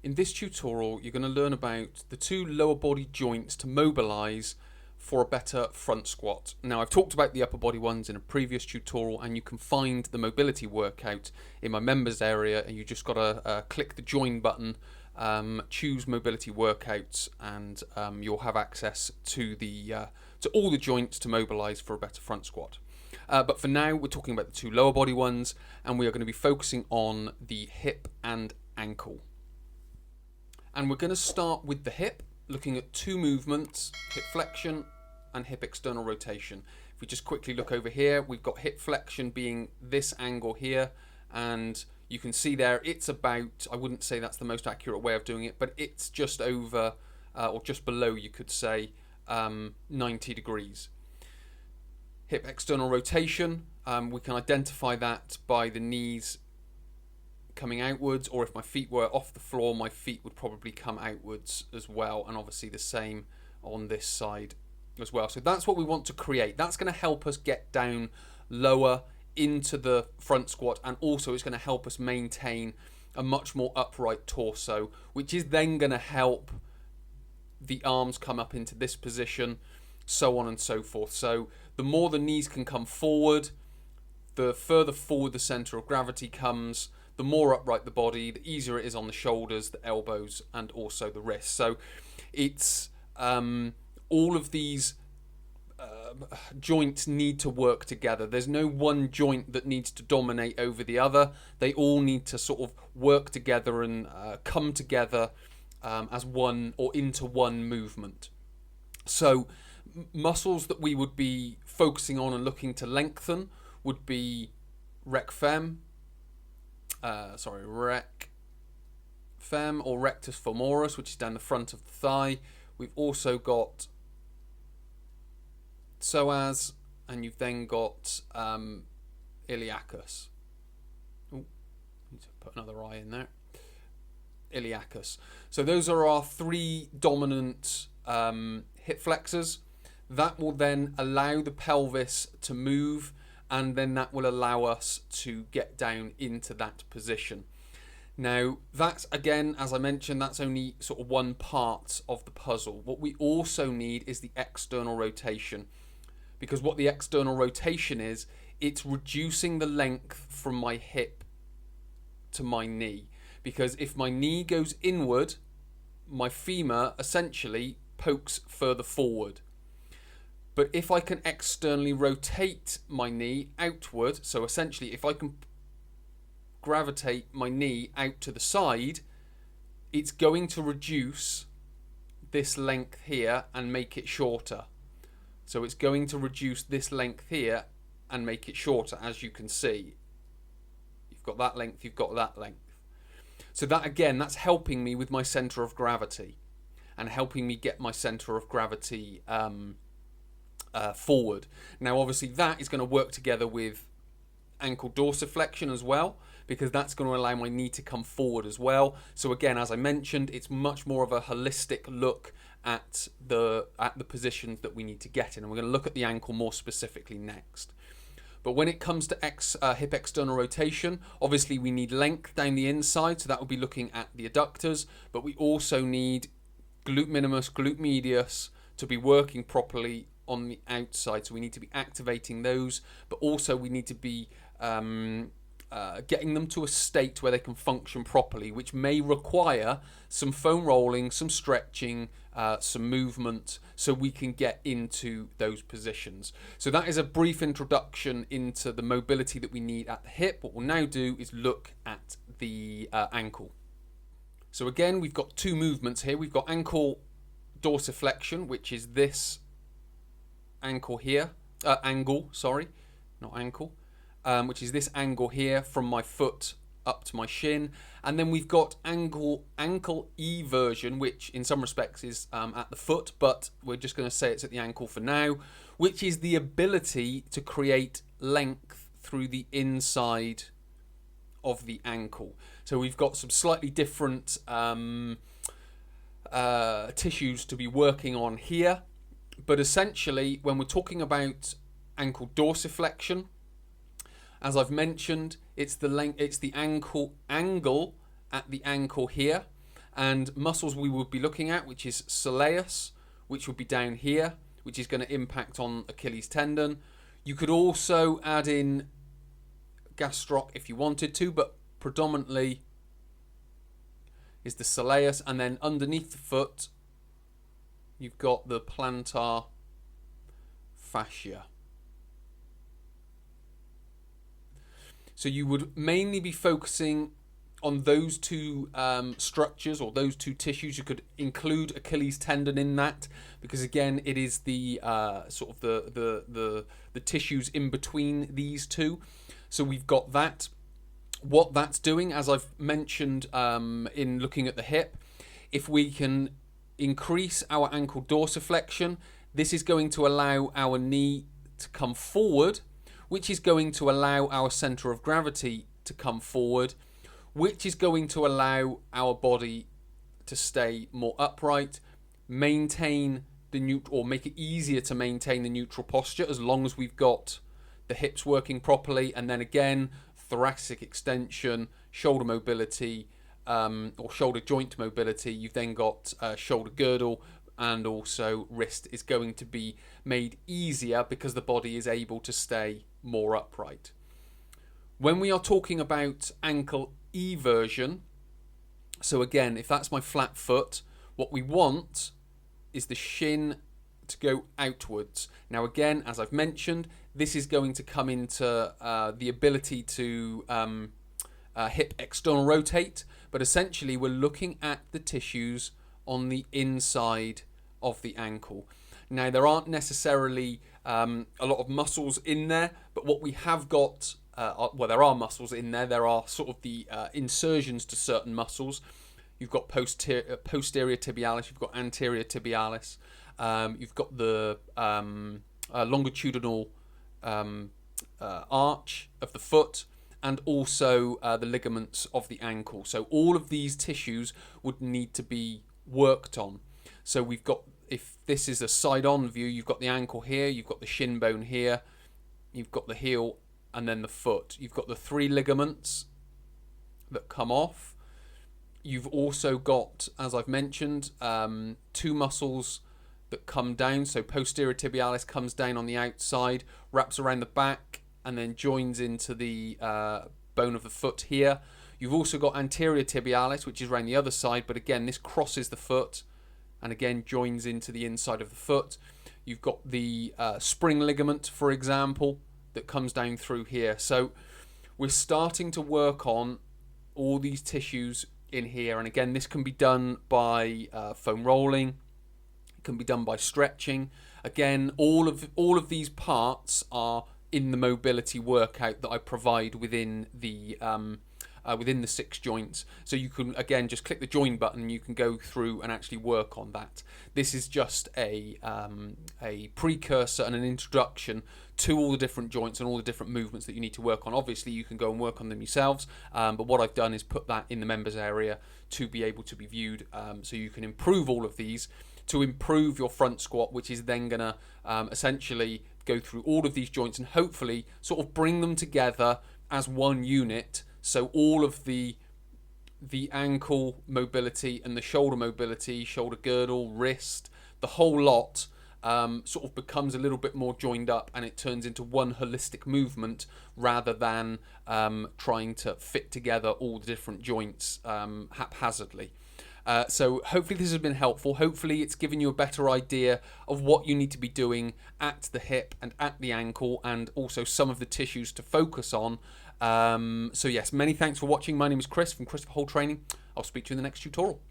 In this tutorial, you're going to learn about the two lower body joints to mobilize for a better front squat. Now, I've talked about the upper body ones in a previous tutorial, and you can find the mobility workout in my members area, and you just got to click the join button, choose mobility workouts, and you'll have access to all the joints to mobilize for a better front squat. But for now, we're talking about the two lower body ones, and we are going to be focusing on the hip and ankle. And we're going to start with the hip, looking at two movements, hip flexion and hip external rotation. If we just quickly look over here, we've got hip flexion being this angle here, and you can see there it's about, I wouldn't say that's the most accurate way of doing it, but it's just over or just below, you could say, 90 degrees. Hip external rotation, we can identify that by the knees coming outwards, or if my feet were off the floor, my feet would probably come outwards as well, and obviously the same on this side as well. So that's what we want to create. That's going to help us get down lower into the front squat, and also it's going to help us maintain a much more upright torso, which is then going to help the arms come up into this position, so on and so forth. So the more the knees can come forward, the further forward the center of gravity comes, the more upright the body, the easier it is on the shoulders, the elbows, and also the wrists. So it's all of these joints need to work together. There's no one joint that needs to dominate over the other. They all need to sort of work together and come together as one, or into one movement. So muscles that we would be focusing on and looking to lengthen would be rec fem or rectus femoris, which is down the front of the thigh. We've also got psoas, and you've then got iliacus. Oh, need to put another eye in there. Iliacus. So those are our three dominant hip flexors. That will then allow the pelvis to move, and then that will allow us to get down into that position. Now, that's, again, as I mentioned, that's only sort of one part of the puzzle. What we also need is the external rotation, because what the external rotation is, it's reducing the length from my hip to my knee. Because if my knee goes inward, my femur essentially pokes further forward. But if I can externally rotate my knee outward, so essentially if I can gravitate my knee out to the side, it's going to reduce this length here and make it shorter. So it's going to reduce this length here and make it shorter, as you can see. You've got that length, you've got that length. So that, again, that's helping me with my center of gravity and helping me get my center of gravity forward. Now, obviously, that is going to work together with ankle dorsiflexion as well, because that's going to allow my knee to come forward as well. So again, as I mentioned, it's much more of a holistic look at the positions that we need to get in, and we're going to look at the ankle more specifically next. But when it comes to hip external rotation, obviously we need length down the inside, so that will be looking at the adductors, but we also need glute minimus, glute medius to be working properly on the outside. So we need to be activating those, but also we need to be getting them to a state where they can function properly, which may require some foam rolling, some stretching, some movement, so we can get into those positions. So that is a brief introduction into the mobility that we need at the hip. What we'll now do is look at the ankle. So again, we've got two movements here. We've got ankle dorsiflexion, which is this angle here, which is this angle here from my foot up to my shin. And then we've got ankle eversion, which in some respects is at the foot, but we're just going to say it's at the ankle for now, which is the ability to create length through the inside of the ankle. So we've got some slightly different tissues to be working on here. But essentially, when we're talking about ankle dorsiflexion, as I've mentioned, it's the angle at the ankle here, And muscles we would be looking at, which is soleus, which would be down here, which is going to impact on Achilles tendon. You could also add in gastroc if you wanted to, but predominantly is the soleus, and then underneath the foot you've got the plantar fascia. So you would mainly be focusing on those two structures or those two tissues. You could include Achilles tendon in that, because again it is the sort of the tissues in between these two. So we've got that. What that's doing, as I've mentioned in looking at the hip, if we can increase our ankle dorsiflexion, this is going to allow our knee to come forward, which is going to allow our centre of gravity to come forward, which is going to allow our body to stay more upright, maintain the neutral, or make it easier to maintain the neutral posture as long as we've got the hips working properly. And then again, thoracic extension, shoulder mobility, or shoulder joint mobility. You've then got shoulder girdle, and also wrist is going to be made easier because the body is able to stay more upright. When we are talking about ankle eversion, so again, if that's my flat foot, what we want is the shin to go outwards. Now again, as I've mentioned, this is going to come into the ability to hip external rotate, but essentially we're looking at the tissues on the inside of the ankle. Now there aren't necessarily a lot of muscles in there, but what we have got, well, there are muscles in there. There are sort of the insertions to certain muscles. You've got posterior tibialis, you've got anterior tibialis, you've got the longitudinal arch of the foot, and also the ligaments of the ankle. So all of these tissues would need to be worked on. So we've got, if this is a side-on view, you've got the ankle here, you've got the shin bone here, you've got the heel, and then the foot. You've got the 3 ligaments that come off. You've also got, as I've mentioned, 2 muscles that come down. So posterior tibialis comes down on the outside, wraps around the back, and then joins into the bone of the foot here. You've also got anterior tibialis, which is around the other side, but again, this crosses the foot and again joins into the inside of the foot. You've got the spring ligament, for example, that comes down through here. So we're starting to work on all these tissues in here, and again, this can be done by foam rolling, it can be done by stretching. Again, all of these parts are in the mobility workout that I provide within the 6 joints. So you can again just click the join button and you can go through and actually work on that. This is just a precursor and an introduction to all the different joints and all the different movements that you need to work on. Obviously you can go and work on them yourselves, but what I've done is put that in the members area to be able to be viewed, so you can improve all of these to improve your front squat, which is then going to essentially go through all of these joints and hopefully sort of bring them together as one unit. So all of the ankle mobility and the shoulder mobility, shoulder girdle, wrist, the whole lot sort of becomes a little bit more joined up, and it turns into one holistic movement rather than trying to fit together all the different joints haphazardly. So hopefully this has been helpful. Hopefully it's given you a better idea of what you need to be doing at the hip and at the ankle, and also some of the tissues to focus on. So yes, many thanks for watching. My name is Chris from Chris for Whole Training. I'll speak to you in the next tutorial.